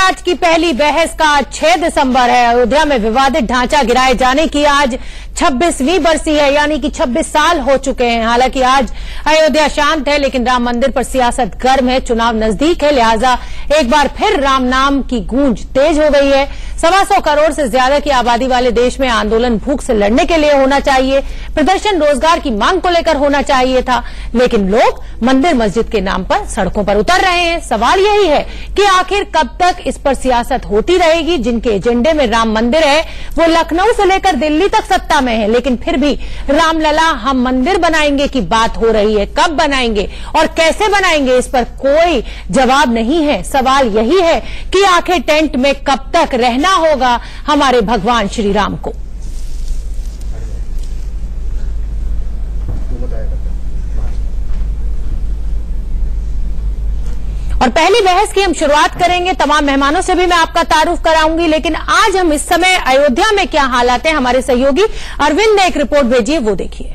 आज की पहली बहस का 6 दिसंबर है। अयोध्या में विवादित ढांचा गिराए जाने की आज 26वीं बरसी है, यानी कि 26 साल हो चुके हैं। हालांकि आज अयोध्या शांत है, लेकिन राम मंदिर पर सियासत गर्म है। चुनाव नजदीक है, लिहाजा एक बार फिर राम नाम की गूंज तेज हो गई है। 125 करोड़ से ज्यादा की आबादी वाले देश में आंदोलन भूख से लड़ने के लिए होना चाहिए, प्रदर्शन रोजगार की मांग को लेकर होना चाहिए था, लेकिन लोग मंदिर मस्जिद के नाम पर सड़कों पर उतर रहे हैं। सवाल यही है कि आखिर कब तक इस पर सियासत होती रहेगी। जिनके एजेंडे में राम मंदिर है वो लखनऊ से लेकर दिल्ली तक सत्ता में है, लेकिन फिर भी रामलला हम मंदिर बनाएंगे की बात हो रही है। कब बनाएंगे और कैसे बनाएंगे, इस पर कोई जवाब नहीं है। सवाल यही है कि आखिर टेंट में कब तक रहना होगा हमारे भगवान श्री राम को। और पहली बहस की हम शुरुआत करेंगे। तमाम मेहमानों से भी मैं आपका तारुफ कराऊंगी, लेकिन आज हम इस समय अयोध्या में क्या हालात हैं, हमारे सहयोगी अरविंद ने एक रिपोर्ट भेजी है, वो देखिए।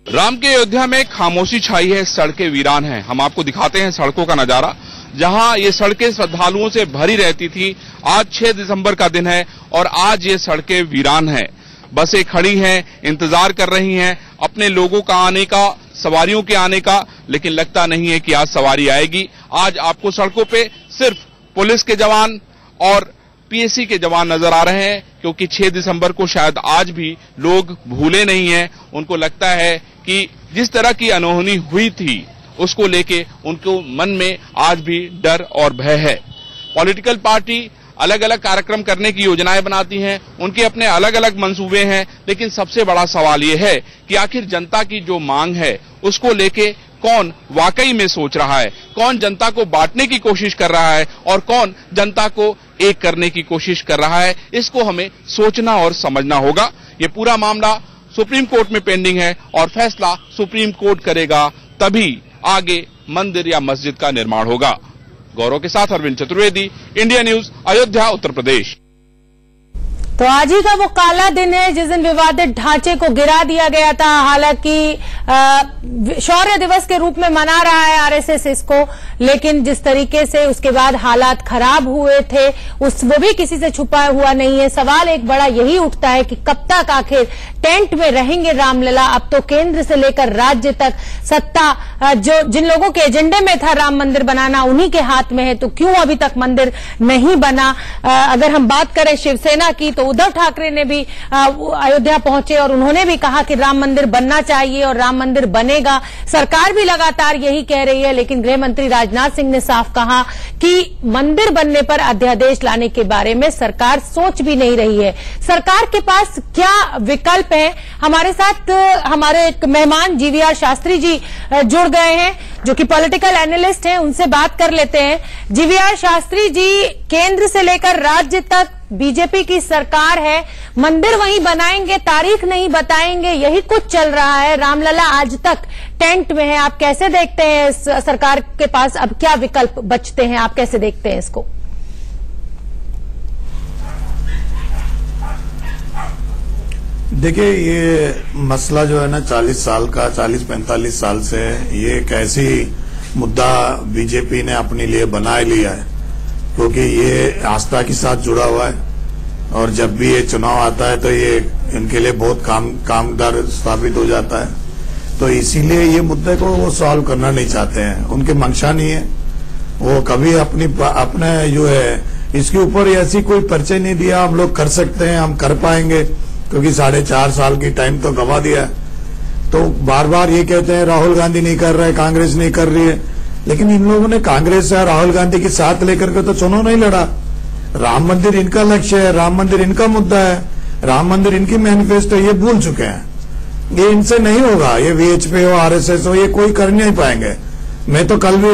राम के अयोध्या में खामोशी छाई है, सड़कें वीरान हैं। हम आपको दिखाते हैं सड़कों का नजारा, जहां ये सड़कें श्रद्धालुओं से भरी रहती थी। आज 6 दिसंबर का दिन है और आज ये सड़कें वीरान हैं। बसें खड़ी हैं, इंतजार कर रही हैं अपने लोगों का आने का, सवारियों के आने का, लेकिन लगता नहीं है कि आज सवारी आएगी। आज आपको सड़कों पे सिर्फ पुलिस के जवान और पीएसी के जवान नजर आ रहे हैं, क्योंकि 6 दिसंबर को शायद आज भी लोग भूले नहीं हैं। उनको लगता है कि जिस तरह की अनहोनी हुई थी उसको लेके उनको मन में आज भी डर और भय है। पॉलिटिकल पार्टी अलग अलग कार्यक्रम करने की योजनाएं बनाती हैं, उनके अपने अलग अलग मंसूबे हैं, लेकिन सबसे बड़ा सवाल यह है कि आखिर जनता की जो मांग है उसको लेके कौन वाकई में सोच रहा है, कौन जनता को बांटने की कोशिश कर रहा है और कौन जनता को एक करने की कोशिश कर रहा है। इसको हमें सोचना और समझना होगा। ये पूरा मामला सुप्रीम कोर्ट में पेंडिंग है और फैसला सुप्रीम कोर्ट करेगा, तभी आगे मंदिर या मस्जिद का निर्माण होगा। गौरव के साथ अरविंद चतुर्वेदी, इंडिया न्यूज, अयोध्या, उत्तर प्रदेश। तो आज ही का वो काला दिन है जिस दिन विवादित ढांचे को गिरा दिया गया था। हालांकि शौर्य दिवस के रूप में मना रहा है आरएसएस इसको, लेकिन जिस तरीके से उसके बाद हालात खराब हुए थे वो भी किसी से छुपा हुआ नहीं है। सवाल एक बड़ा यही उठता है कि कब तक आखिर टेंट में रहेंगे रामलला। अब तो केंद्र से लेकर राज्य तक सत्ता जो जिन लोगों के एजेंडे में था राम मंदिर बनाना उन्हीं के हाथ में है, तो क्यों अभी तक मंदिर नहीं बना। अगर हम बात करें शिवसेना की, तो उद्धव ठाकरे ने भी अयोध्या पहुंचे और उन्होंने भी कहा कि राम मंदिर बनना चाहिए और राम मंदिर बनेगा। सरकार भी लगातार यही कह रही है, लेकिन गृह मंत्री राजनाथ सिंह ने साफ कहा कि मंदिर बनने पर अध्यादेश लाने के बारे में सरकार सोच भी नहीं रही है। सरकार के पास क्या विकल्प है? हमारे साथ हमारे एक मेहमान जीवीआर शास्त्री जी जुड़ गए हैं, जो कि पॉलिटिकल एनालिस्ट हैं, उनसे बात कर लेते हैं। जीवीआर शास्त्री जी, केंद्र से लेकर राज्य तक बीजेपी की सरकार है, मंदिर वहीं बनाएंगे, तारीख नहीं बताएंगे, यही कुछ चल रहा है। रामलला आज तक टेंट में है। आप कैसे देखते हैं सरकार के पास अब क्या विकल्प बचते हैं? आप कैसे देखते हैं इसको? देखिए, ये मसला जो है ना 40-45 साल से ये एक ऐसी मुद्दा बीजेपी ने अपने लिए बना लिया है, क्योंकि ये आस्था के साथ जुड़ा हुआ है और जब भी ये चुनाव आता है तो ये इनके लिए बहुत कामदार साबित हो जाता है। तो इसीलिए ये मुद्दे को वो सॉल्व करना नहीं चाहते हैं, उनकी मंशा नहीं है। वो कभी अपने जो है इसके ऊपर ऐसी कोई परिचय नहीं दिया हम लोग कर सकते हैं, हम कर पाएंगे, क्योंकि 4.5 साल की टाइम तो गवा दिया है। तो बार बार ये कहते हैं राहुल गांधी नहीं कर रहा है, कांग्रेस नहीं कर रही है, लेकिन इन लोगों ने कांग्रेस या राहुल गांधी के साथ लेकर के तो चुनाव नहीं लड़ा। राम मंदिर इनका लक्ष्य है, राम मंदिर इनका मुद्दा है, राम मंदिर इनकी मैनिफेस्टो, ये भूल चुके हैं। ये इनसे नहीं होगा, ये वीएचपी हो, आरएसएस हो, ये कोई कर नहीं पाएंगे। मैं तो कल भी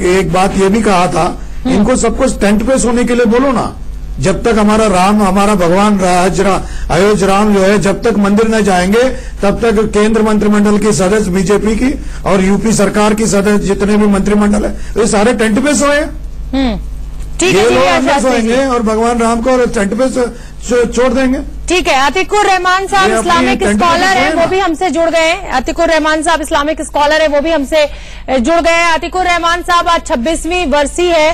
एक बात ये भी कहा था, इनको सब कुछ टेंट पे सोने के लिए बोलो ना। जब तक हमारा राम, हमारा भगवान अयोध्या राम जो है, जब तक मंदिर न जाएंगे तब तक केंद्र मंत्रिमंडल के सदस्य बीजेपी की और यूपी सरकार की सदस्य जितने भी मंत्रिमंडल है वे सारे टेंट पे सोए। ये लोग अंदर सोएंगे और भगवान राम को टेंट पे छोड़ देंगे। ठीक है, अतिकुर रहमान साहब इस्लामिक स्कॉलर है, वो भी हमसे जुड़ गए हैं। अतिकुर रहमान साहब इस्लामिक स्कॉलर है, वो भी हमसे जुड़ गए हैं। अतिकुर रहमान साहब, आज 26वीं बरसी है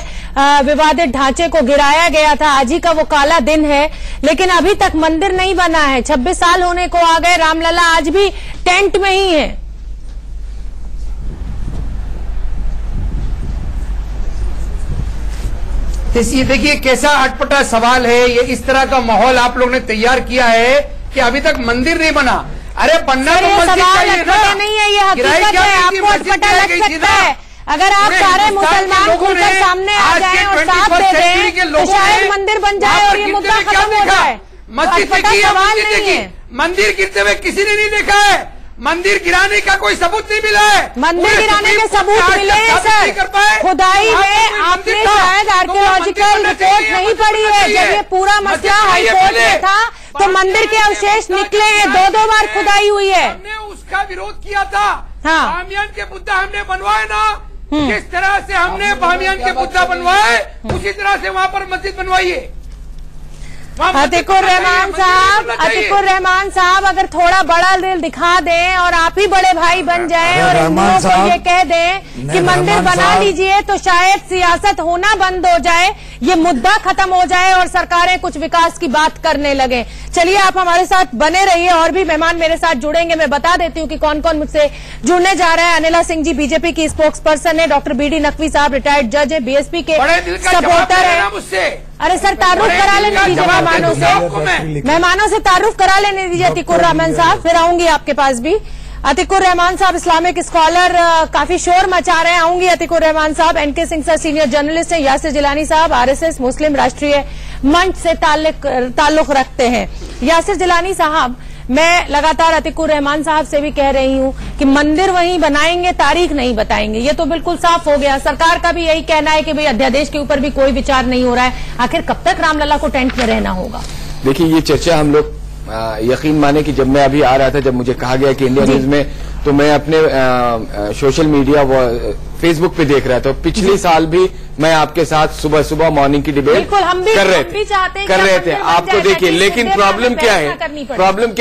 विवादित ढांचे को गिराया गया था, आज ही का वो काला दिन है, लेकिन अभी तक मंदिर नहीं बना है। 26 साल होने को आ गए, रामलला आज भी टेंट में ही है। ये देखिए कैसा अटपटा सवाल है ये। इस तरह का माहौल आप लोग ने तैयार किया है कि अभी तक मंदिर नहीं बना। अरे बनना तो मस्जिद चाहिए ना, नहीं है, ये हकीकत है। आपको अटपटा लग सकता है, अगर आप सारे मुसलमान खुलकर सामने आ जाएं और साथ दे दें तो शायद मंदिर बन जाए और ये मुद्दा खत्म हो जाए। मस्जिद देखी, मंदिर गिरते हुए किसी ने नहीं देखा है, मंदिर गिराने का कोई सबूत नहीं मिला है। मंदिर गिराने के सबूत मिले हैं सर, खुदाई में आपने शायद आर्कियोलॉजिकल रिपोर्ट नहीं पढ़ी है। जब ये पूरा मसला हाईकोर्ट में था तो मंदिर के अवशेष निकले हैं, 2-2 बार खुदाई हुई है। हमने उसका विरोध किया था। हाँ, बामियान के बुद्धा हमने बनवाए ना, जिस तरह से हमने बामियान के बुद्धा बनवाए उसी तरह से वहाँ पर मस्जिद बनवाइए। अतिकुर रहमान साहब अगर थोड़ा बड़ा दिल दिखा दें और आप ही बड़े भाई बन जाएं और हिंदुओं को ये कह दें कि मंदिर बना लीजिए तो शायद सियासत होना बंद हो जाए, ये मुद्दा खत्म हो जाए और सरकारें कुछ विकास की बात करने लगे। चलिए, आप हमारे साथ बने रहिए, और भी मेहमान मेरे साथ जुड़ेंगे। मैं बता देती हूँ कि कौन कौन मुझसे जुड़ने जा रहा है। अनिला सिंह जी बीजेपी की स्पोक्स पर्सन है, डॉक्टर BD नकवी साहब रिटायर्ड जज है, बीएसपी के सपोर्टर है। अरे सर, तारुफ करा लेने दीजिए मेहमानों से तारुफ करा लेने दीजिए। अतिकुर रहमान साहब, फिर आऊंगी आपके पास भी। अतिकुर रहमान साहब इस्लामिक स्कॉलर, काफी शोर मचा रहे हैं, आऊंगी अतिकुर रहमान साहब। NK Singh sir senior journalist हैं। यासिर जिलानी साहब RSS मुस्लिम राष्ट्रीय मंच से ताल्लुक रखते हैं। यासिर जिलानी साहब, मैं लगातार अतिकुर रहमान साहब से भी कह रही हूं कि मंदिर वहीं बनाएंगे, तारीख नहीं बताएंगे, ये तो बिल्कुल साफ हो गया। सरकार का भी यही कहना है कि भाई अध्यादेश के ऊपर भी कोई विचार नहीं हो रहा है। आखिर कब तक रामलला को टेंट में रहना होगा? देखिए, ये चर्चा हम लोग यकीन माने कि जब मैं अभी आ रहा था, जब मुझे कहा गया कि इंडिया न्यूज में, तो मैं अपने सोशल मीडिया व फेसबुक पे देख रहा था। पिछले साल भी मैं आपके साथ सुबह सुबह मॉर्निंग की डिबेट कर रहे थे आपको देखिए। लेकिन प्रॉब्लम क्या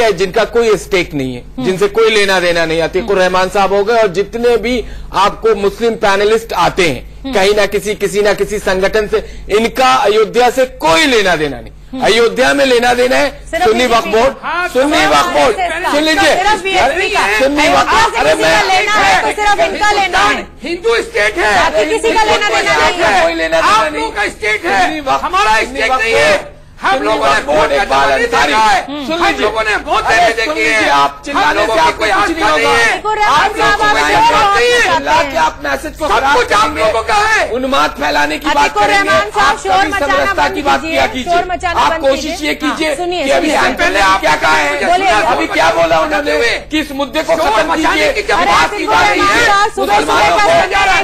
है, जिनका कोई स्टेक नहीं है, जिनसे कोई लेना देना नहीं। अतिकुर रहमान साहब हो गए और जितने भी आपको मुस्लिम पैनलिस्ट आते हैं, कहीं ना किसी संगठन से, इनका अयोध्या से कोई लेना देना नहीं। अयोध्या में लेना देना है सुन्नी वक्फ बोर्ड, सुन लीजिए, सुन्नी वक्फ, अरे मैं सिर्फ इनका लेना है, हिंदू स्टेट है, किसी का लेना देना नहीं है, कोई लेना देना आप लोगों का स्टेट है, हमारा स्टेट नहीं है। हम लोगों ने वोट देखा है, हम लोगों ने वोट देखी है, आप चिल्लाने से आपको कुछ नहीं होगा। आप मैसेज को सब कुछ आप लोगों का है। उन्माद फैलाने की बात करेंगे, आप कभी समरसता की बात किया कीजिए। आप कोशिश ये कीजिए कि अभी पहले आप क्या कहा है, अभी क्या बोला उन्होंने कि इस मुद्दे को खत्म कीजिए। बात की जा रही है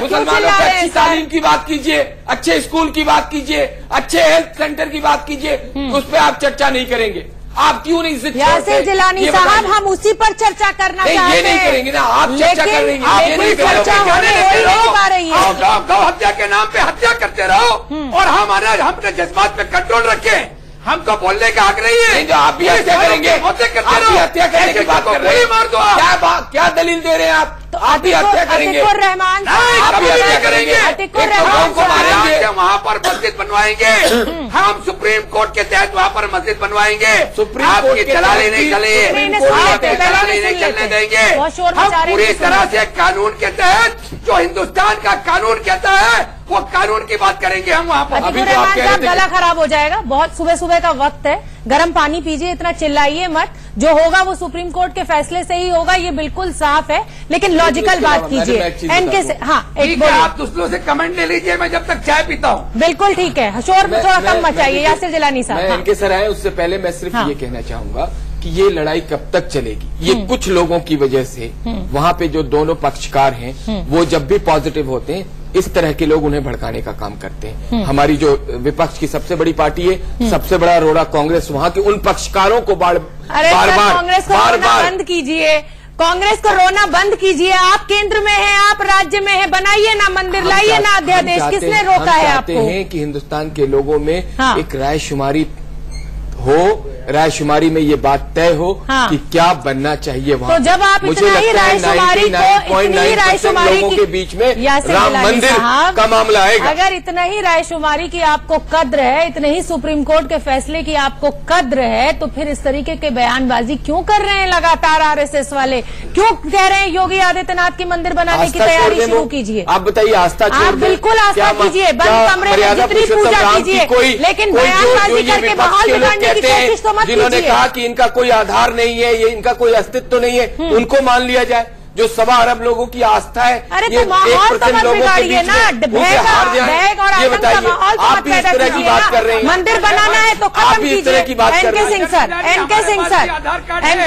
मुसलमानों की अच्छी तालीम की बात कीजिए, अच्छे स्कूल की बात कीजिए, अच्छे हेल्थ सेंटर की बात कीजिए, उस पर आप चर्चा नहीं करेंगे। आप क्यों नहीं जिद यासिर जिलानी साहब, हम उसी पर चर्चा करना चाहते हैं। ये नहीं करेंगे ना, आप चर्चा कर रही हैं, चर्चा नहीं पा रही है। गौ हत्या के नाम पे हत्या करते रहो और हम अपने जज्बात पे कंट्रोल रखें। हमको बोलने का हक नहीं है। जो आप भी हत्या करेंगे, हत्या करने की बात कर रहे हैं, मार दो। क्या दलील दे रहे हैं आप? तो आप भी हत्या करेंगे, अतिकुर रहमान आप भी हत्या करेंगे, अतिकुर रहमान को मारेंगे, वहाँ पर मस्जिद बनवाएंगे। हम सुप्रीम कोर्ट के तहत वहाँ पर मस्जिद बनवाएंगे। सुप्रीम कोर्ट के दलाली नहीं चले, दलाली नहीं चलने देंगे। हम पूरी तरह से कानून के तहत, जो हिंदुस्तान का कानून कहता है, वो कानून की बात करेंगे हम वहाँ पर। अतिकुर रहमान साहब, गला खराब हो जाएगा, बहुत सुबह सुबह का वक्त है, गर्म पानी पीजिए, इतना चिल्लाइए मत। जो होगा वो सुप्रीम कोर्ट के फैसले से ही होगा, ये बिल्कुल साफ है। लेकिन लॉजिकल बात कीजिए। NK से, हाँ, एक आप दूसरों से कमेंट ले लीजिए, मैं जब तक चाय पीता हूँ। बिल्कुल ठीक है, शोर थोड़ा कम मचाइए। यासिर जिलानी साहब, NK सर आए, उससे पहले मैं सिर्फ ये कहना चाहूंगा कि ये लड़ाई कब तक चलेगी। ये कुछ लोगों की वजह से वहाँ पे जो दोनों पक्षकार हैं, वो जब भी पॉजिटिव होते हैं, इस तरह के लोग उन्हें भड़काने का काम करते हैं। हमारी जो विपक्ष की सबसे बड़ी पार्टी है, सबसे बड़ा रोड़ा कांग्रेस, वहाँ के उन पक्षकारों को बार कांग्रेस को रोना बंद कीजिए, कांग्रेस को रोना बंद कीजिए। आप केंद्र में हैं, आप राज्य में हैं, बनाइए ना मंदिर, लाइए ना अध्यादेश, किसने रोका है आपको? हैं कि हिंदुस्तान के लोगों में एक राय शुमारी हो, रायशुमारी में ये बात तय हो कि क्या बनना चाहिए वहाँ। तो जब आप मुझे लगता है 99.9% लोगों के बीच में राम मंदिर का मामला आएगा। अगर इतना ही रायशुमारी की आपको कद्र है, इतने ही सुप्रीम कोर्ट के फैसले की आपको कद्र है, तो फिर इस तरीके के बयानबाजी क्यों कर रहे हैं लगातार आरएसएस वाले? क्यों कह रहे हैं योगी आदित्यनाथ की मंदिर बनाने की तैयारी शुरू कीजिए? आप बताइए, आस्था आप बिल्कुल आस्था कीजिए, बंद कमरे में जितनी पूजा कीजिए, लेकिन बयानबाजी करके माहौल बिगाड़ने की कोशिश तो मत कीजिए। जिन्होंने कहा कि इनका कोई आधार नहीं है, ये इनका कोई अस्तित्व नहीं है, उनको मान लिया जाए। जो 1.25 अरब लोगों की आस्था है, अरे तो माहौल तो मत बिगाड़िए ना, भैग और आतंक का माहौल तो मत पैदा कीजिए ना। मंदिर बनाना है तो खत्म कीजिए। एनके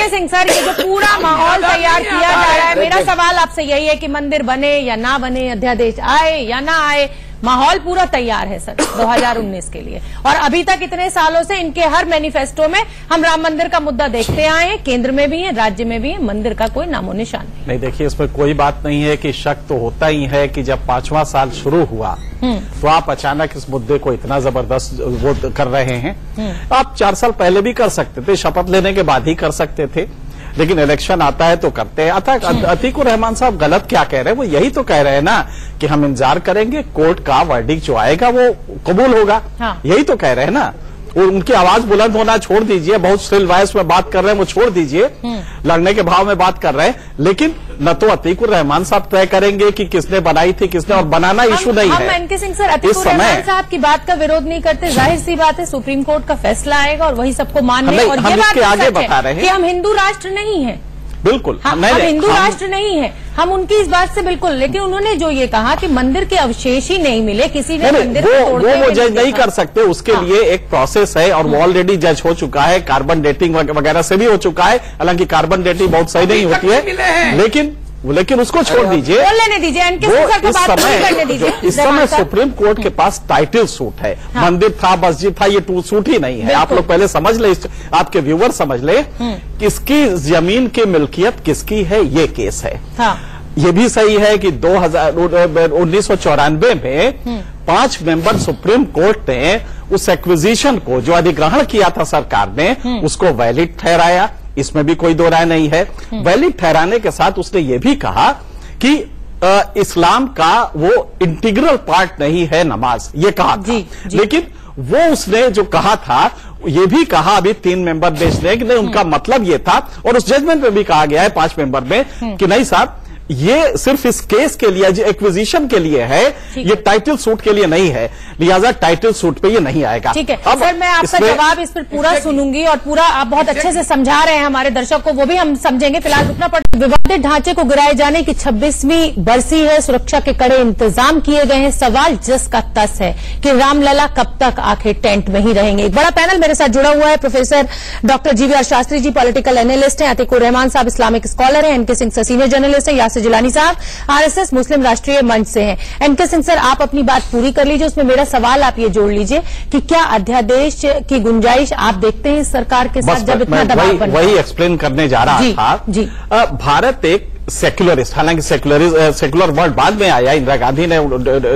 सिंह सर, ये जो पूरा माहौल तैयार किया जा रहा है, मेरा सवाल आपसे यही है कि मंदिर बने या ना बने, अध्यादेश आए या ना आए, माहौल पूरा तैयार है सर 2019 के लिए। और अभी तक इतने सालों से इनके हर मैनिफेस्टो में हम राम मंदिर का मुद्दा देखते आए हैं, केंद्र में भी है, राज्य में भी है, मंदिर का कोई नामो निशान नहीं। देखिए, इसमें कोई बात नहीं है कि शक तो होता ही है कि जब 5वां साल शुरू हुआ तो आप अचानक इस मुद्दे को इतना जबरदस्त वो कर रहे हैं। आप 4 साल पहले भी कर सकते थे, शपथ लेने के बाद ही कर सकते थे, लेकिन इलेक्शन आता है तो करते हैं। अतीकुर रहमान साहब गलत क्या कह रहे हैं? वो यही तो कह रहे हैं ना कि हम इंतजार करेंगे, कोर्ट का वर्डिक्ट जो आएगा वो कबूल होगा। यही तो कह रहे हैं ना। उनकी आवाज बुलंद होना छोड़ दीजिए, बहुत स्टिल वॉइस में बात कर रहे हैं वो छोड़ दीजिए, लड़ने के भाव में बात कर रहे हैं। लेकिन न तो अतीकुर रहमान साहब तय करेंगे कि किसने बनाई थी, किसने, और बनाना इशू नहीं है। हम एनके सिंह सर अतीकुर रहमान साहब की बात का विरोध नहीं करते, जाहिर सी बात है सुप्रीम कोर्ट का फैसला आएगा और वही सबको मानने, और ये बात आगे बता रहे हैं कि हम हिंदू राष्ट्र नहीं है। बिल्कुल, हम हिंदू राष्ट्र नहीं है, हम उनकी इस बात से बिल्कुल, लेकिन उन्होंने जो ये कहा कि मंदिर के अवशेष ही नहीं मिले, किसी ने मंदिर वो जज नहीं कर सकते, उसके लिए एक प्रोसेस है और वो ऑलरेडी जज हो चुका है, कार्बन डेटिंग वगैरह से भी हो चुका है। हालांकि कार्बन डेटिंग बहुत सही नहीं होती है, लेकिन उसको छोड़ दीजिए, बोलने दीजिए, इस समय सुप्रीम कोर्ट के पास टाइटल सूट है। मंदिर था, मस्जिद था, ये सूट ही नहीं है। आप लोग पहले समझ ले, आपके व्यूवर समझ ले, किसकी जमीन की मिल्कियत किसकी है, ये केस है। ये भी सही है कि 1994 में 5 मेंबर सुप्रीम कोर्ट ने उस एक्विजिशन को, जो अधिग्रहण किया था सरकार ने, उसको वैलिड ठहराया, इसमें भी कोई दो राय नहीं है। वैलिड ठहराने के साथ उसने ये भी कहा कि इस्लाम का वो इंटीग्रल पार्ट नहीं है नमाज, ये कहा था। लेकिन वो उसने जो कहा था, ये भी कहा अभी 3 मेंबर देश ने कि नहीं, उनका मतलब ये था, और उस जजमेंट में भी कहा गया है 5 मेंबर में कि नहीं साहब, ये सिर्फ इस केस के लिए, जो एक्विजिशन के लिए है, ये टाइटल सूट के लिए नहीं है, लिहाजा टाइटल सूट पे ये नहीं आएगा। ठीक है सर, मैं आपका जवाब इस पर पूरा सुनूंगी और पूरा आप बहुत अच्छे से समझा रहे हैं हमारे दर्शक को, वो भी हम समझेंगे। फिलहाल रुकना पड़ेगा। विवादित ढांचे को गिराए जाने की 26वीं बरसी है, सुरक्षा के कड़े इंतजाम किए गए हैं। सवाल जस का तस है कि रामलला कब तक आखिर टेंट में ही रहेंगे। एक बड़ा पैनल मेरे साथ जुड़ा हुआ है, professor doctor GVR Shastri ji political analyst हैं, अतीकुर रहमान साहब इस्लामिक स्कॉलर हैं, एनके सिंह सीनियर जर्नलिस्ट हैं, यासिर जिलानी साहब आरएसएस मुस्लिम राष्ट्रीय मंच से हैं। एनके सिंह सर, आप अपनी बात पूरी कर लीजिए, उसमें मेरा सवाल आप ये जोड़ लीजिए कि क्या अध्यादेश की गुंजाइश आप देखते हैं सरकार के साथ, जब इतना दबाव बन रहा है? वही एक्सप्लेन करने जा रहा था जी। भारत एक सेक्युलरिस्ट, हालांकि सेक्युलर वर्ड बाद में आया, इंदिरा गांधी ने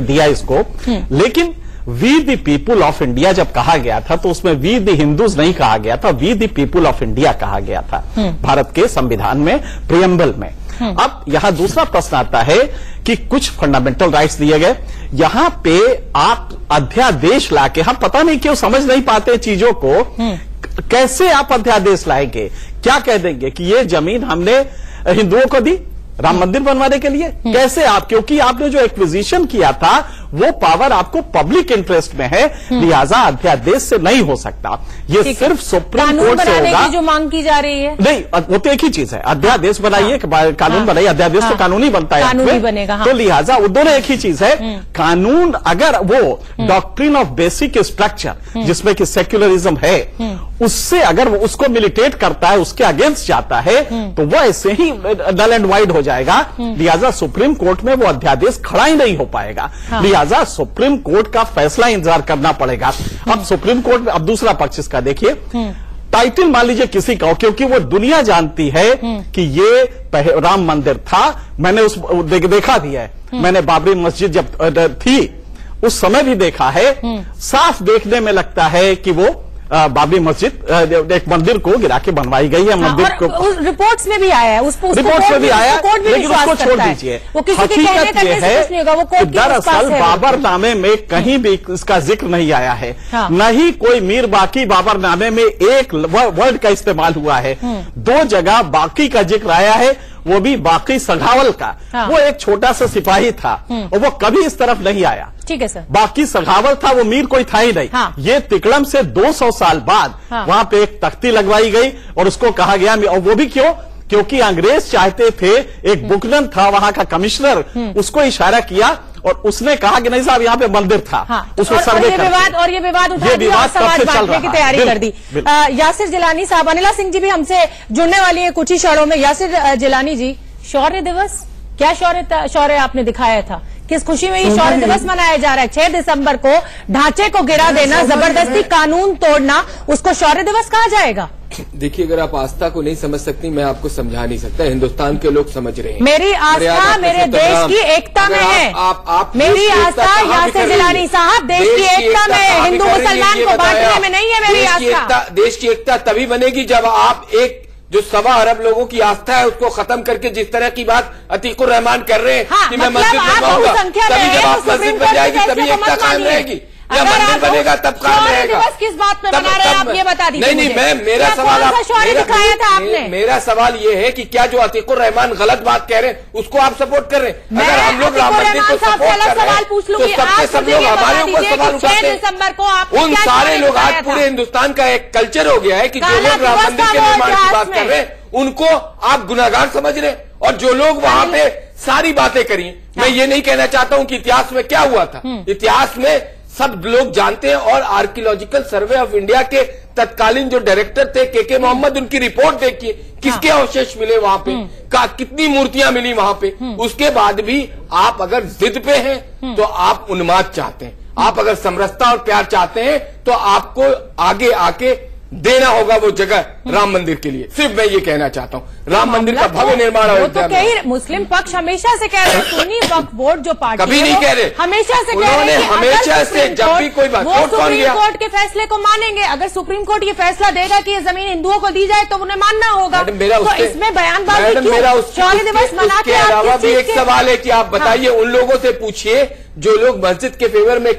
दिया इसको, लेकिन we the people of India जब कहा गया था तो उसमें वी द हिंदूज नहीं कहा गया था, we the people of India कहा गया था भारत के संविधान में, प्रियम्बल में। अब यहां दूसरा प्रश्न आता है कि कुछ फंडामेंटल राइट्स दिए गए, यहां पे आप अध्यादेश लाके, हम पता नहीं क्यों समझ नहीं पाते चीजों को, कैसे आप अध्यादेश लाएंगे? क्या कह देंगे कि ये जमीन हमने हिंदुओं को दी राम मंदिर बनवाने के लिए? कैसे आप, क्योंकि आपने जो एक्विजिशन किया था वो पावर आपको पब्लिक इंटरेस्ट में है, लिहाजा अध्यादेश से नहीं हो सकता, ये सिर्फ सुप्रीम कोर्ट से होगा। जो मांग की जा रही है नहीं, वो तो एक ही चीज है, अध्यादेश बनाइए, कानून बनाइए, अध्यादेश तो कानूनी बनता है, कानूनी बनेगा। तो लिहाजा वो दोनों एक ही चीज है। कानून अगर वो डॉक्ट्रिन ऑफ बेसिक स्ट्रक्चर जिसमें कि सेक्युलरिज्म है, उससे अगर वो उसको मिलिटेट करता है, उसके अगेंस्ट जाता है, तो वो ऐसे ही नल एंड वाइड हो जाएगा। लिहाजा सुप्रीम कोर्ट में वो अध्यादेश खड़ा ही नहीं हो पाएगा। लिहाजा सुप्रीम कोर्ट का फैसला इंतजार करना पड़ेगा। अब सुप्रीम कोर्ट में, अब दूसरा पक्ष इसका देखिए, टाइटल मान लीजिए किसी का, क्योंकि वो दुनिया जानती है कि ये राम मंदिर था, मैंने देखा भी है, मैंने बाबरी मस्जिद जब थी उस समय भी देखा है, साफ देखने में लगता है कि वो बाबरी मस्जिद एक मंदिर को गिरा के बनवाई गई है। मंदिर को रिपोर्ट्स में भी आया है, रिपोर्ट्स में भी आया, लेकिन उसको छोड़ दीजिए। हकीकत यह है कि दरअसल बाबरनामे में कहीं भी इसका जिक्र नहीं आया है, न ही कोई मीर बाकी बाबरनामे में एक वर्ड का इस्तेमाल हुआ है। 2 जगह बाकी का जिक्र आया है, वो भी बाकी सघावल का। वो एक छोटा सा सिपाही था और वो कभी इस तरफ नहीं आया। ठीक है सर। बाकी सघावल था, वो मीर कोई था ही नहीं। ये तिकड़म से 200 साल बाद वहां पे एक तख्ती लगवाई गई और उसको कहा गया, और वो भी क्योंकि अंग्रेज चाहते थे, एक बुकनन था वहां का कमिश्नर, उसको इशारा किया और उसने कहा कि नहीं साहब यहाँ पे मंदिर था। उसको सर्वे और ये विवाद उठा दिया और समाज बांटने की तैयारी कर दी। यासिर जिलानी साहब, अनिला सिंह जी भी हमसे जुड़ने वाली है कुछ ही क्षणों में। यासिर जिलानी जी, शौर्य दिवस, क्या शौर्य आपने दिखाया था? किस खुशी में ये शौर्य दिवस मनाया जा रहा है? 6 दिसंबर को ढांचे को गिरा देना, जबरदस्ती कानून तोड़ना, उसको शौर्य दिवस कहा जाएगा? देखिए, अगर आप आस्था को नहीं समझ सकती, मैं आपको समझा नहीं सकता। हिंदुस्तान के लोग समझ रहे हैं। मेरी आस्था मेरे देश की एकता में है। आप मेरी आस्था यासिर जिलानी साहब देश की एकता में है, हिंदू मुसलमान को बांटने में नहीं है मेरी आस्था। देश की एकता तभी बनेगी जब आप एक जो 1.25 अरब लोगों की आस्था है उसको खत्म करके जिस तरह की बात अतीकुर रहमान कर रहे हैं कि मैं मस्जिद बनवाऊंगा, तभी जब आप मस्जिद बन जाएगी तभी एकता कायम रहेगी। या मंदिर बनेगा तब काम रहेगा। किस बात पे बना रहे हैं आप ये बता दीजिए। नहीं, मेरा सवाल दिखाया था आपने। मेरा सवाल ये है कि क्या जो अतीकुर रहमान गलत बात कह रहे हैं उसको आप सपोर्ट कर रहे हैं? अगर हम लोग राम मंदिर को सपोर्ट कर रहे हैं तो सब लोग हमारे ऊपर सवाल उठाते हैं। उन सारे लोग, आज पूरे हिंदुस्तान का एक कल्चर हो गया है कि जो लोग राम मंदिर के निर्माण की बात कर रहे हैं उनको आप गुनाहगार समझ रहे हैं, और जो लोग वहां पे सारी बातें करी। मैं ये नहीं कहना चाहता हूं कि इतिहास में क्या हुआ था, इतिहास में सब लोग जानते हैं। और आर्कियोलॉजिकल सर्वे ऑफ इंडिया के तत्कालीन जो डायरेक्टर थे के मोहम्मद, उनकी रिपोर्ट देखिए, किसके अवशेष मिले वहां पे, कितनी मूर्तियां मिली वहां पे। उसके बाद भी आप अगर जिद पे हैं तो आप उन्माद चाहते हैं। आप अगर समरसता और प्यार चाहते हैं तो आपको आगे आके देना होगा वो जगह राम मंदिर के लिए। सिर्फ मैं ये कहना चाहता हूँ, राम मंदिर का भव्य निर्माण हो। तो मुस्लिम पक्ष हमेशा से कह रहे हैं, सुन्नी वक्फ बोर्ड जो पार्टी कभी नहीं कह रहे, हमेशा से कह रहे हैं, हमेशा से जब भी कोई बात सुप्रीम कोर्ट के फैसले को मानेंगे। अगर सुप्रीम कोर्ट ये फैसला देगा कि ये जमीन हिंदुओं को दी जाए तो उन्हें मानना होगा। तो इसमें बयानबाजी क्यों? शौर्य दिवस मना के अलावा भी एक सवाल है कि आप बताइए, उन लोगों से पूछिए जो लोग मस्जिद के फेवर में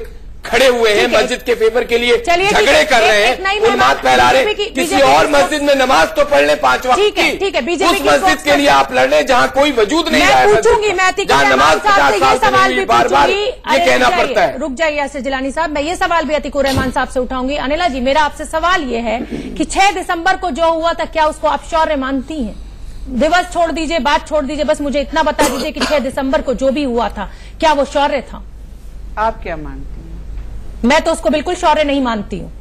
खड़े हुए हैं, मस्जिद के फेवर के लिए झगड़े कर रहे हैं, उन्माद फैला रहे हैं। किसी और मस्जिद में नमाज तो पढ़ ले 5 वक्त की। ठीक है, बीजेपी उस मस्जिद के लिए आप लड़ रहे जहां कोई वजूद नहीं है, पूछूंगी मैं जहां नमाज 50 साल से बार-बार ये कहना पड़ता है। रुक जाइए यासिर जिलानी साहब, मैं ये सवाल भी अतीकुर रहमान साहब से उठाऊंगी। अनिला जी, मेरा आपसे सवाल ये है कि 6 दिसंबर को जो हुआ था, क्या उसको आप शौर्य मानती हैं? दिवस छोड़ दीजिए, बात छोड़ दीजिए, बस मुझे इतना बता दीजिए कि 6 दिसंबर को जो भी हुआ था क्या वो शौर्य था? आप क्या मानती हैं? मैं तो उसको बिल्कुल शौर्य नहीं मानती हूँ।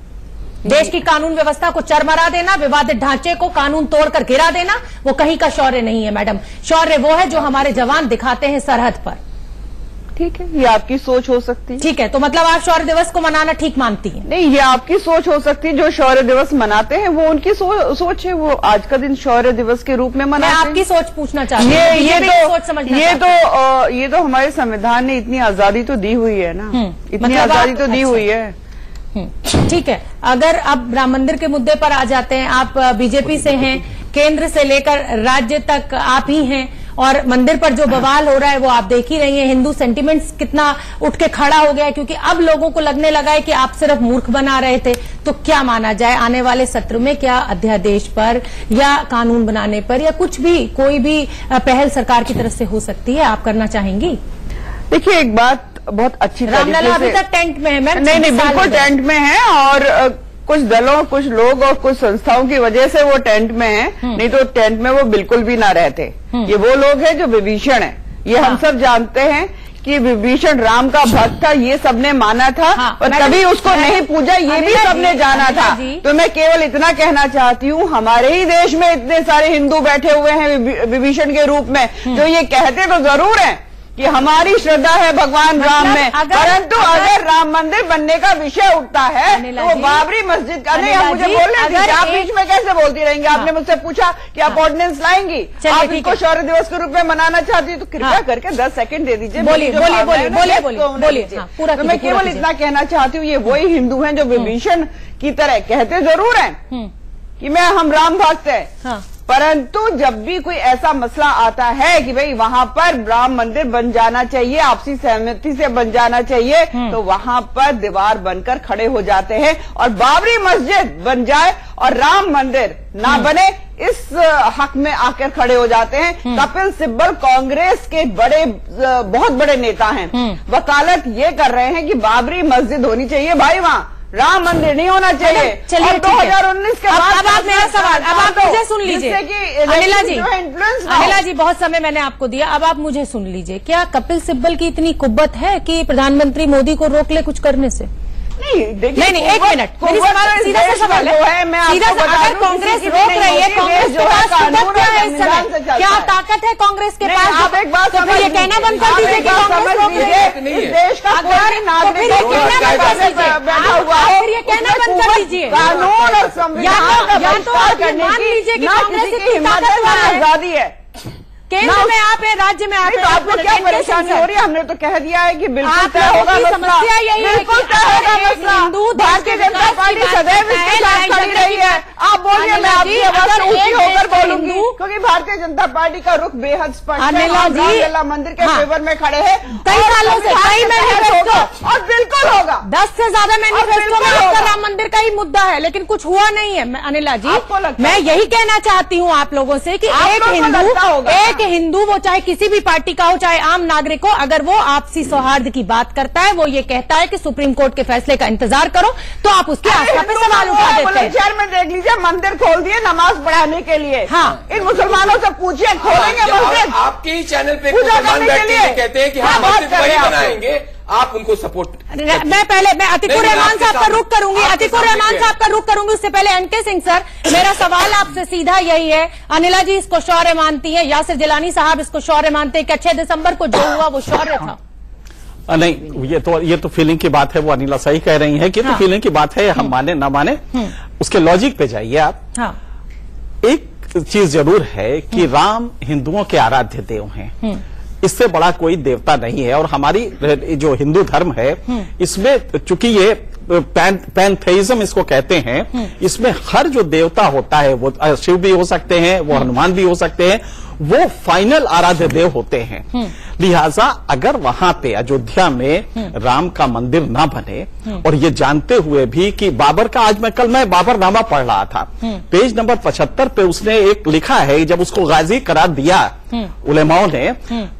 देश की कानून व्यवस्था को चरमरा देना, विवादित ढांचे को कानून तोड़कर गिरा देना, वो कहीं का शौर्य नहीं है मैडम। शौर्य वो है जो हमारे जवान दिखाते हैं सरहद पर। ठीक है, ये आपकी सोच हो सकती है। ठीक है, तो मतलब आप शौर्य दिवस को मनाना ठीक मानती हैं? नहीं, ये आपकी सोच हो सकती है। जो शौर्य दिवस मनाते हैं वो उनकी सोच है, वो आज का दिन शौर्य दिवस के रूप में मनाते हैं। मैं आपकी सोच पूछना चाहती हूँ, ये तो हमारे संविधान ने इतनी आजादी तो दी हुई है ना, इतनी आजादी तो दी हुई है। ठीक है, अगर अब राम मंदिर के मुद्दे पर आ जाते हैं, आप बीजेपी से हैं, केंद्र से लेकर राज्य तक आप ही हैं, और मंदिर पर जो बवाल हो रहा है वो आप देख ही रही हैं। हिंदू सेंटिमेंट्स कितना उठ के खड़ा हो गया है, क्योंकि अब लोगों को लगने लगा है कि आप सिर्फ मूर्ख बना रहे थे। तो क्या माना जाए, आने वाले सत्र में क्या अध्यादेश पर या कानून बनाने पर या कुछ भी, कोई भी पहल सरकार की तरफ से हो सकती है? आप करना चाहेंगी? देखिए, एक बात बहुत अच्छी रामलला अभी तक टेंट में है मैम? नहीं, बिल्कुल टेंट में है, और कुछ दलों, कुछ लोग और कुछ संस्थाओं की वजह से वो टेंट में है, नहीं तो टेंट में वो बिल्कुल भी ना रहते। ये वो लोग हैं जो विभीषण है, ये हम सब जानते हैं कि विभीषण राम का भक्त था, ये सबने माना था, और कभी उसको नहीं पूजा, ये भी सबने जाना था। तो मैं केवल इतना कहना चाहती हूँ, हमारे ही देश में इतने सारे हिंदू बैठे हुए हैं विभीषण के रूप में, जो ये कहते तो जरूर हैं कि हमारी श्रद्धा है भगवान राम में, परंतु अगर राम मंदिर बनने का विषय उठता है तो वो बाबरी मस्जिद का नहीं। मुझे बोलने दीजिए, आप बीच में कैसे बोलती रहेंगे? आपने मुझसे पूछा कि आप ऑर्डिनेंस लाएंगी, आप इसको शौर्य दिवस के रूप में मनाना चाहती है तो कृपया करके 10 सेकंड दे दीजिए। तो मैं केवल इतना कहना चाहती हूँ, ये वही हिंदू हैं जो विभीषण की तरह कहते जरूर हैं कि हम राम भक्त हैं, परंतु जब भी कोई ऐसा मसला आता है कि भाई वहां पर राम मंदिर बन जाना चाहिए, आपसी सहमति से बन जाना चाहिए, तो वहां पर दीवार बनकर खड़े हो जाते हैं और बाबरी मस्जिद बन जाए और राम मंदिर ना बने इस हक में आकर खड़े हो जाते हैं। कपिल सिब्बल कांग्रेस के बहुत बड़े नेता हैं, वकालत ये कर रहे हैं कि बाबरी मस्जिद होनी चाहिए भाई, वहां राम मंदिर नहीं होना चाहिए। चलिए 2019 के बाद अब आप मेरा सवाल, अब आप मुझे सुन लीजिए अनिला जी, बहुत समय मैंने आपको दिया, अब आप मुझे सुन लीजिए। क्या कपिल सिब्बल की इतनी कुब्बत है कि प्रधानमंत्री मोदी को रोक ले कुछ करने से? नहीं, एक मिनट, सीधा सा सवाल है, सीधा सा, अगर कांग्रेस रोक रही है, कांग्रेस के पास कुब्बत क्या है इस समय? क्या ताकत है कांग्रेस के पास? आप एक बात तो फिर ये कहना बंद कर दीजिए कि कांग्रेस रोक रही है। इस देश का कोई नागरिक फिर ये कहना बंद कर दीजिए, कानून और संविधान या तो मान लीजिए कि कांग्रेस इतनी ताकतवर है, आजादी है, केंद्र में आप है, राज्य में आप है, आपको क्या परेशानी हो रही है? हमने तो कह दिया है कि बिल्कुल तय होगा समस्या यही है, बिल्कुल तय होगा मसला। भारतीय जनता पार्टी सदैव इसके साथ खड़ी रही है। आप बोलिए, मैं आपकी आवाज ऊंची होकर बोलूंगी, क्योंकि भारतीय जनता पार्टी का रुख बेहद स्पष्ट है। रामलला मंदिर के फेवर में खड़े हैं कई सालों से, कई मैनिफेस्टो, और बिल्कुल होगा 10 से ज्यादा मैनिफेस्टो में आपका राम मंदिर का ही मुद्दा है, लेकिन कुछ हुआ नहीं है। अनिला जी, मैं यही कहना चाहती हूँ आप लोगों से कि एक हिंदू, वो चाहे किसी भी पार्टी का हो, चाहे आम नागरिक हो, अगर वो आपसी सौहार्द की बात करता है, वो ये कहता है कि सुप्रीम कोर्ट के फैसले का इंतजार करो, तो आप उसकी आस्था पे सवाल उठा देते हैं। शहर में देख लीजिए, मंदिर खोल दिए नमाज पढ़ाने के लिए। हाँ, इन मुसलमानों से पूछिए, खोलेंगे मस्जिद? आपके ही चैनल पे मुसलमान बैठते हैं, कहते हैं कि हम मस्जिद वही बनाएंगे, आप उनको सपोर्ट। मैं अतिकुर रहमान साहब का रुख करूंगी, उससे पहले एनके सिंह सर, मेरा सवाल आपसे सीधा यही है। अनिला जी इसको शौर्य मानती है, यासिर जिलानी साहब इसको शौर्य मानते हैं, क्या 6 दिसंबर को जो हुआ वो शौर्य था? नहीं, ये तो फीलिंग की बात है, वो अनिला सही कह रही है कि तो फीलिंग की बात है, हम माने ना माने उसके लॉजिक पे जाइए आप। एक चीज जरूर है कि राम हिंदुओं के आराध्य देव हैं, इससे बड़ा कोई देवता नहीं है। और हमारी जो हिंदू धर्म है, इसमें चूंकि ये पैंथेइज्म इसको कहते हैं, इसमें हर जो देवता होता है, वो शिव भी हो सकते हैं, वो हनुमान भी हो सकते हैं, वो फाइनल आराध्य देव होते हैं। लिहाजा अगर वहां पे अयोध्या में राम का मंदिर ना बने, और ये जानते हुए भी कि बाबर का, आज कल मैं बाबरनामा पढ़ रहा था, पेज नंबर 75 पे उसने एक लिखा है, जब उसको गाजी करार दिया उलेमाओं ने,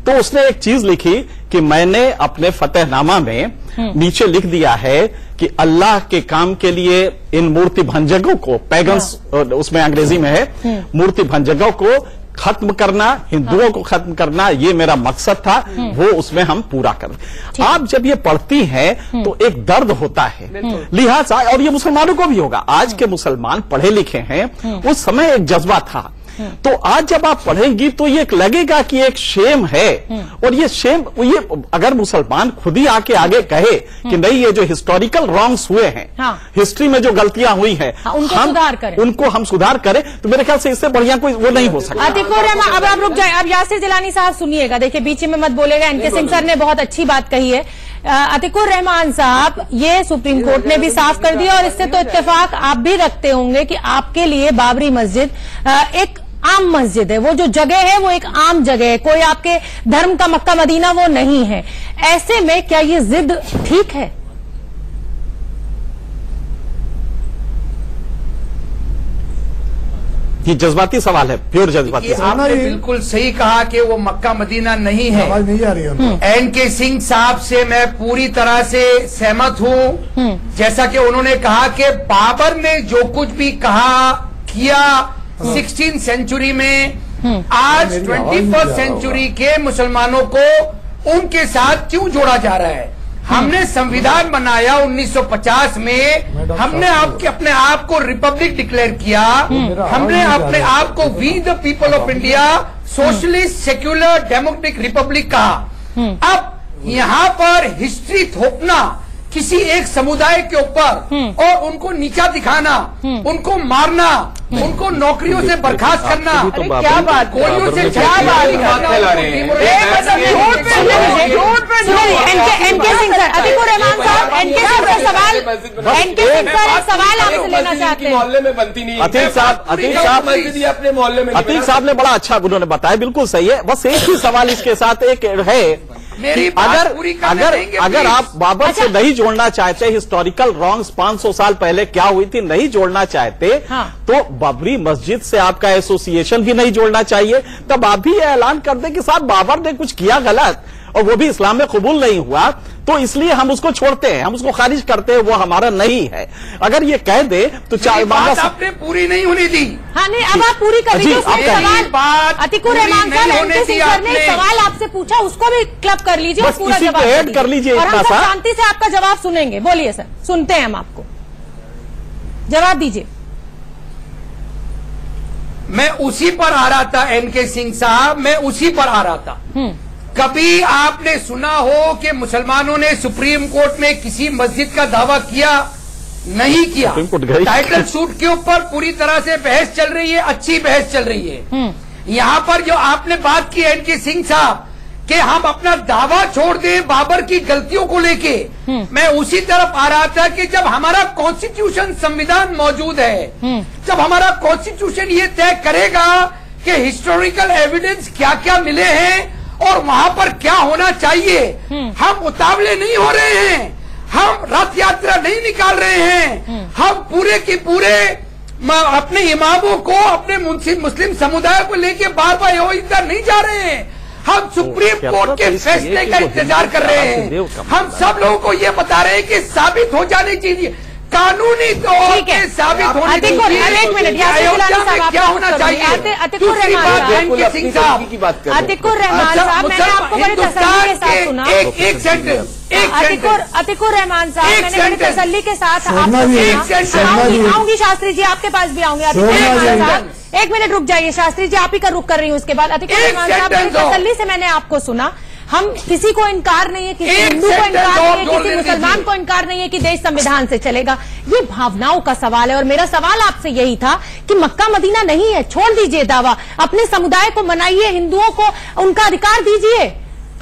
तो उसने एक चीज लिखी कि मैंने अपने फतेहनामा में नीचे लिख दिया है कि अल्लाह के काम के लिए इन मूर्ति भंजकों को, पैगन्स उसमें अंग्रेजी में है, मूर्ति भंजकों को खत्म करना, हिंदुओं को खत्म करना, ये मेरा मकसद था, वो उसमें हम पूरा कर। आप जब ये पढ़ती हैं तो एक दर्द होता है, लिहाजा, और ये मुसलमानों को भी होगा, आज के मुसलमान पढ़े लिखे हैं, उस समय एक जज्बा था, तो आज जब आप पढ़ेंगी तो ये लगेगा कि एक शेम है, और ये शेम, ये अगर मुसलमान खुद ही आके आगे कहे कि नहीं, ये जो हिस्टोरिकल रॉन्ग्स हुए हैं, हिस्ट्री में जो गलतियां हुई हैं, उनको हम सुधार करें, तो मेरे ख्याल से इससे बढ़िया कोई वो नहीं हो सकता। अतिकुर रहमान, अब आप रुक जाए, अब यासिर जिलानी साहब सुनिएगा, देखिए बीच में मत बोलेगा, एनके सिंह सर ने बहुत अच्छी बात कही है। अतिकुर रहमान साहब, ये सुप्रीम कोर्ट ने भी साफ कर दिया, और इससे तो इत्तेफाक आप भी रखते होंगे कि आपके लिए बाबरी मस्जिद एक आम मस्जिद है, वो जो जगह है वो एक आम जगह है, कोई आपके धर्म का मक्का मदीना वो नहीं है। ऐसे में क्या ये जिद ठीक है? ये जज्बाती सवाल है, प्योर जज्बाती सवाल। आपने बिल्कुल सही कहा कि वो मक्का मदीना नहीं है। आवाज नहीं आ रही है। एनके सिंह साहब से मैं पूरी तरह से सहमत हूँ। जैसा कि उन्होंने कहा कि बाबर ने जो कुछ भी कहा किया 16th सेंचुरी में, आज 21st सेंचुरी के मुसलमानों को उनके साथ क्यों जोड़ा जा रहा है? हमने संविधान बनाया 1950 में, हमने अपने आप को रिपब्लिक डिक्लेयर किया, हमने अपने आप को we the people of India socialist secular democratic republic कहा। अब यहाँ पर हिस्ट्री थोपना किसी एक समुदाय के ऊपर और उनको नीचा दिखाना, उनको मारना, उनको नौकरियों से बर्खास्त करना, अरे क्या बात, गोलियों से क्या बात फैला रहे हैं। एनके सिंह सर, अतिकुर रहमान साहब, एनके सिंह सर सवाल आपसे लेना चाहते हैं। मोहल्ले में बनती नहीं है। अपने मोहल्ले में अतीक साहब ने बड़ा अच्छा उन्होंने बताया, बिल्कुल सही है। बस एक ही सवाल इसके साथ एक है, अगर आप बाबर से नहीं जोड़ना चाहते, हिस्टोरिकल रॉन्ग्स 500 साल पहले क्या हुई थी नहीं जोड़ना चाहते, तो बाबरी मस्जिद से आपका एसोसिएशन भी नहीं जोड़ना चाहिए। तब आप भी यह ऐलान कर दें कि साहब बाबर ने कुछ किया गलत और वो भी इस्लाम में कबूल नहीं हुआ, तो इसलिए हम उसको छोड़ते हैं, हम उसको खारिज करते हैं, वो हमारा नहीं है। अगर ये कह दे तो बात आपने पूरी नहीं होने दी। हाँ नहीं, अब आप पूरी कर दीजिए। सवाल अतिकुर रहमान साहब, एनके सिंह सर ने सवाल आपसे पूछा, उसको भी क्लब कर लीजिए और पूरा जवाब ऐड कर लीजिए। और हम शांति से आपका जवाब सुनेंगे। बोलिए सर, सुनते हैं हम आपको, जवाब दीजिए। मैं उसी पर आ रहा था एनके सिंह साहब, मैं उसी पर आ रहा था। कभी आपने सुना हो कि मुसलमानों ने सुप्रीम कोर्ट में किसी मस्जिद का दावा किया? नहीं किया। टाइटल सूट के ऊपर पूरी तरह से बहस चल रही है, अच्छी बहस चल रही है। यहाँ पर जो आपने बात की एनके सिंह साहब कि हम अपना दावा छोड़ दें बाबर की गलतियों को लेके, मैं उसी तरफ आ रहा था कि जब हमारा कॉन्स्टिट्यूशन संविधान मौजूद है, जब हमारा कॉन्स्टिट्यूशन ये तय करेगा कि हिस्टोरिकल एविडेंस क्या क्या मिले हैं और वहां पर क्या होना चाहिए, हम उतावले नहीं हो रहे हैं, हम रथ यात्रा नहीं निकाल रहे हैं, हम पूरे के पूरे अपने इमामों को, अपने मुस्लिम समुदाय को लेके बार बार अयोध्या नहीं जा रहे हैं, हम सुप्रीम कोर्ट के फैसले का इंतजार कर रहे हैं। हम सब लोगों को ये बता रहे हैं कि साबित हो जानी चाहिए, कानूनी तौर पे साबित होने चाहिए अयोध्या में क्या होना चाहिए। अतिकुर रहमान साहब, मैंने आपको बड़ी तसल्ली के साथ सुना। एक सेंटेंस, अतिकुर रहमान साहब, मैंने बड़ी तसल्ली के साथ आऊंगी शास्त्री जी, आपके पास भी आऊंगी। अतिकुर रहमान साहब, एक मिनट रुक जाइए शास्त्री जी, आप ही का रुक कर रही हूँ। उसके बाद अतिकुर रहमान साहब, बड़ी तसल्ली से मैंने आपको सुना। हम किसी को इनकार नहीं है, किसी हिंदू को इनकार नहीं है, किसी मुसलमान को इनकार नहीं है कि देश संविधान से चलेगा। ये भावनाओं का सवाल है और मेरा सवाल आपसे यही था कि मक्का मदीना नहीं है, छोड़ दीजिए दावा, अपने समुदाय को मनाइए, हिंदुओं को उनका अधिकार दीजिए।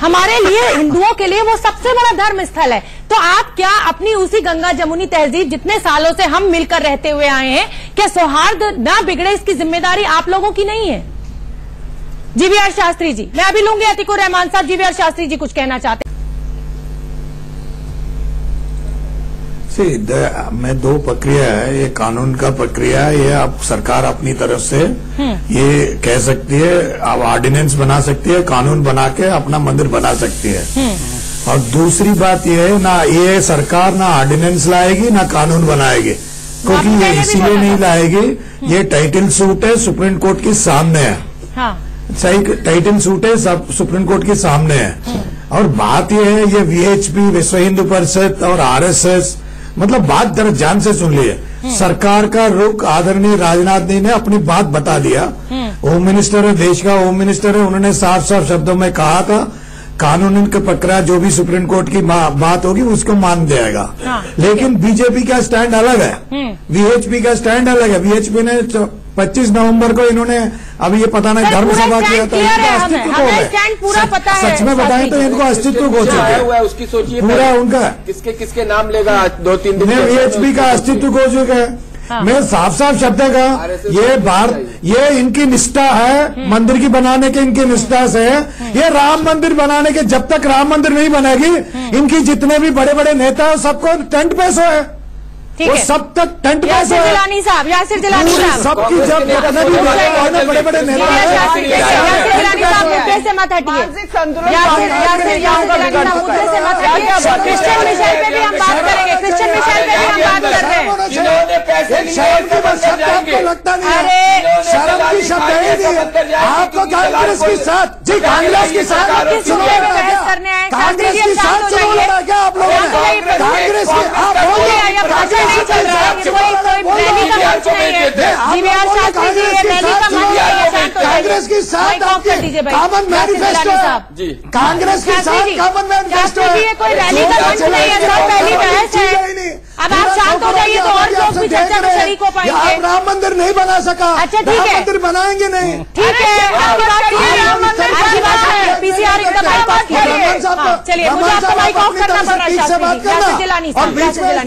हमारे लिए, हिंदुओं के लिए वो सबसे बड़ा धर्म स्थल है। तो आप क्या अपनी उसी गंगा जमुनी तहजीब जितने सालों से हम मिलकर रहते हुए आए हैं, क्या सौहार्द ना बिगड़े इसकी जिम्मेदारी आप लोगों की नहीं है? जीवीआर शास्त्री जी, मैं अभी लूंगी अतिकुर रहमान साहब। जीवीआर शास्त्री जी कुछ कहना चाहते हैं? मैं दो प्रक्रिया है, ये कानून का प्रक्रिया है, ये आप सरकार अपनी तरफ से ये कह सकती है, आप ऑर्डिनेंस बना सकती है, कानून बना के अपना मंदिर बना सकती है। और दूसरी बात ये है, ना ये सरकार ना ऑर्डिनेंस लाएगी ना कानून बनाएगी, क्योंकि ये इसीलिए नहीं लाएगी, ये टाइटल सूट है, सुप्रीम कोर्ट के सामने है। सही, टाइटल सूट है, सब सुप्रीम कोर्ट के सामने है। और बात यह है, ये वीएचपी, विश्व हिंदू परिषद और आरएसएस, मतलब बात जरा ध्यान से सुन लिए। सरकार का रुख आदरणीय राजनाथ जी ने अपनी बात बता दिया। होम मिनिस्टर है, देश का होम मिनिस्टर है, उन्होंने साफ साफ शब्दों में कहा था कानून का प्रक्रिया जो भी सुप्रीम कोर्ट की बात होगी उसको मान जाएगा। लेकिन बीजेपी का स्टैंड अलग है, वीएचपी का स्टैंड अलग है। वीएचपी ने 25 नवंबर को इन्होंने अभी ये पता नहीं धर्म सभा किया था, इनका अस्तित्व खो गया। सच में बताएं तो इनको अस्तित्व खो चुका है, उसकी सोचिए पूरा उनका किसके किसके नाम लेगा 2-3 दिन। वीएचपी का अस्तित्व खो चुका है। मैं साफ साफ शब्द का ये भारत, ये इनकी निष्ठा है, मंदिर की बनाने के इनकी निष्ठा से है। ये राम मंदिर बनाने के, जब तक राम मंदिर नहीं बनेगी, इनकी जितने भी बड़े बड़े नेता है सबको टेंट पैसो है, वो सब तक टेंट पैसो है। जिलानी साहब, यासिर जिलानी साहब, सबकी जब जितने भी बड़े बड़े नेता है, यासिर जिलानी साहब मुद्दे से मत हटिए, यासिर मुद्दे से मत हटिए। क्रिश्चियन मिशेल पे भी हम बात करेंगे, क्रिश्चियन मिशेल पे भी हम बात कर रहे हैं। लगता नहीं, अरे शर्म की शब्द है आपको, कांग्रेस के साथ जी, कांग्रेस के साथ करने आए, कांग्रेस के साथ क्या आप लोगों ने, कांग्रेस के आप प्रदर्शन नहीं चल रहा है, कोई रैली का मंच नहीं है। जीवीआर शास्त्री जी, ये रैली का मंच नहीं है। कांग्रेस के साथ कॉमन मैनिफेस्टो है, कांग्रेस के साथ कॉमन मैनिफेस्टो है, ये कोई रैली का मंच नहीं है, सब पहली बहस है। अब आप शांत हो जाइए तो और लोग भी चर्चा में शरीक हो पाएंगे। आप राम मंदिर नहीं बना सका, अच्छा ठीक है, राम मंदिर बनाएंगे नहीं, ठीक है, आपकी बात है, पीसीआर एकदम माइक ऑफ कीजिए। चलिए, मुझे आपका माइक ऑफ करना पड़ रहा है शास्त्री जिलानी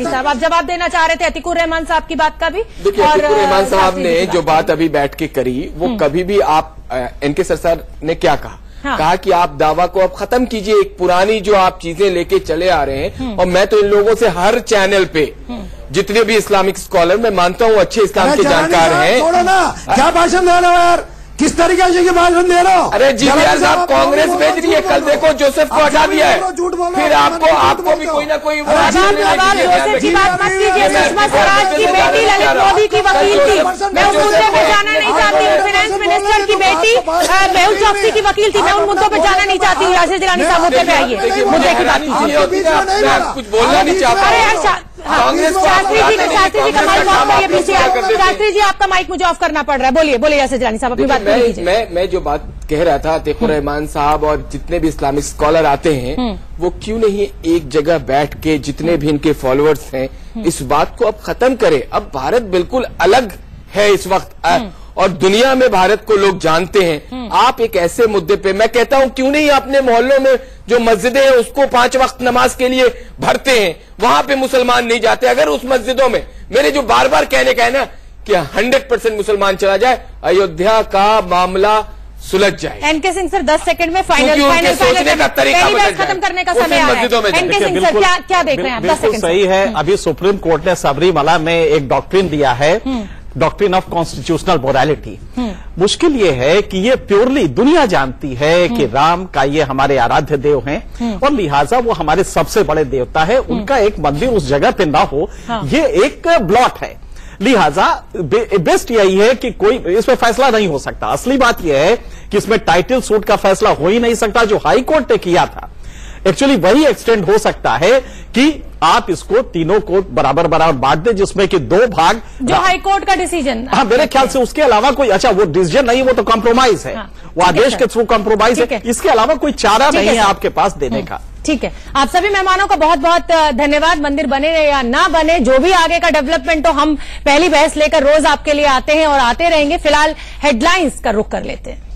साहब, आप जवाब देना चाह रहे थे अतिकुर रहमान साहब की बात का भी। देखिए, अतिकुर रहमान साहब ने जो बात अभी बैठ के करी, वो कभी भी आप इनके सरकार ने क्या कहा, कहा कि आप दावा को अब खत्म कीजिए, एक पुरानी जो आप चीजें लेके चले आ रहे हैं। और मैं तो इन लोगों से हर चैनल पे जितने भी इस्लामिक स्कॉलर, मैं मानता हूँ अच्छे इस्लाम के जानकार हैं। छोड़ो ना, क्या भाषण दे रहे हो यार, किस तरीके से ये भाषण दे रहे हो? अरे जीवीआर साहब, कांग्रेस भेज रही है, कल देखो जोसेफ को हटा दिया है, फिर आपको भी कोई ना कोई जोसेफ की बात मत कीजिए। सुषमा स्वराज की बेटी ललित मोदी की वकील थी, मैं उन मुद्दे पे जाना नहीं चाहती हूँ। फाइनेंस मिनिस्टर की बेटी मेहुल चौकसी की वकील थी, मैं उन मुद्दों पे जाना नहीं चाहती हूँ। यासिर जिलानी साहब, मुद्दे पे आइए, मुद्दे की बात कीजिए। कुछ बोलना नहीं चाहता। कांग्रेस शास्त्री जी का माइक ऑफ करिए, पीसीआर शास्त्री जी आपका माइक मुझे ऑफ करना पड़ रहा है। बोलिए बोलिए यासिर जिलानी साहब, अपनी बात कीजिए। मैं जो बात कह रहा था, अतिकुर रहमान साहब और जितने भी इस्लामिक स्कॉलर आते हैं, वो क्यों नहीं एक जगह बैठ के, जितने भी इनके फॉलोअर्स हैं, इस बात को अब खत्म करें। अब भारत बिल्कुल अलग है इस वक्त, और दुनिया में भारत को लोग जानते हैं। आप एक ऐसे मुद्दे पे, मैं कहता हूं क्यों नहीं अपने मोहल्लों में जो मस्जिदें हैं उसको 5 वक्त नमाज के लिए भरते हैं, वहां पे मुसलमान नहीं जाते। अगर उस मस्जिदों में, मेरे जो बार बार कहने का है ना, कि 100% मुसलमान चला जाए, अयोध्या का मामला सुलझ जाए। एनके सिंह सर, 10 सेकंड में फाइनल सोचने का तरीका खत्म करने का समय आ रहा है। एनके सिंह सर, क्या देख रहे हैं आप? 10 सेकंड। सही है, अभी सुप्रीम कोर्ट ने सबरीमला में एक डॉक्ट्रिन दिया है, डॉक्ट्रिन ऑफ कॉन्स्टिट्यूशनल मोरालिटी। मुश्किल ये है कि ये प्योरली दुनिया जानती है कि राम का ये हमारे आराध्य देव हैं, और लिहाजा वो हमारे सबसे बड़े देवता है, उनका एक मंदिर उस जगह पे ना हो, ये एक ब्लॉट है। लिहाजा बेस्ट यही है कि कोई इसमें फैसला नहीं हो सकता। असली बात यह है कि इसमें टाइटल सूट का फैसला हो ही नहीं सकता, जो हाई कोर्ट ने किया था। एक्चुअली वही एक्सटेंड हो सकता है कि आप इसको तीनों कोर्ट बराबर बराबर बांट दें, जिसमें कि 2 भाग, जो हाई कोर्ट का डिसीजन। हाँ, मेरे ख्याल से उसके अलावा कोई, अच्छा वो डिसीजन नहीं, वो तो कॉम्प्रोमाइज है, वो आदेश के थ्रू कॉम्प्रोमाइज है, इसके अलावा कोई चारा नहीं है आपके पास देने का। ठीक है, आप सभी मेहमानों का बहुत बहुत धन्यवाद। मंदिर बने या ना बने, जो भी आगे का डेवलपमेंट हो, हम पहली बहस लेकर रोज आपके लिए आते हैं और आते रहेंगे। फिलहाल हेडलाइंस का रुख कर लेते हैं।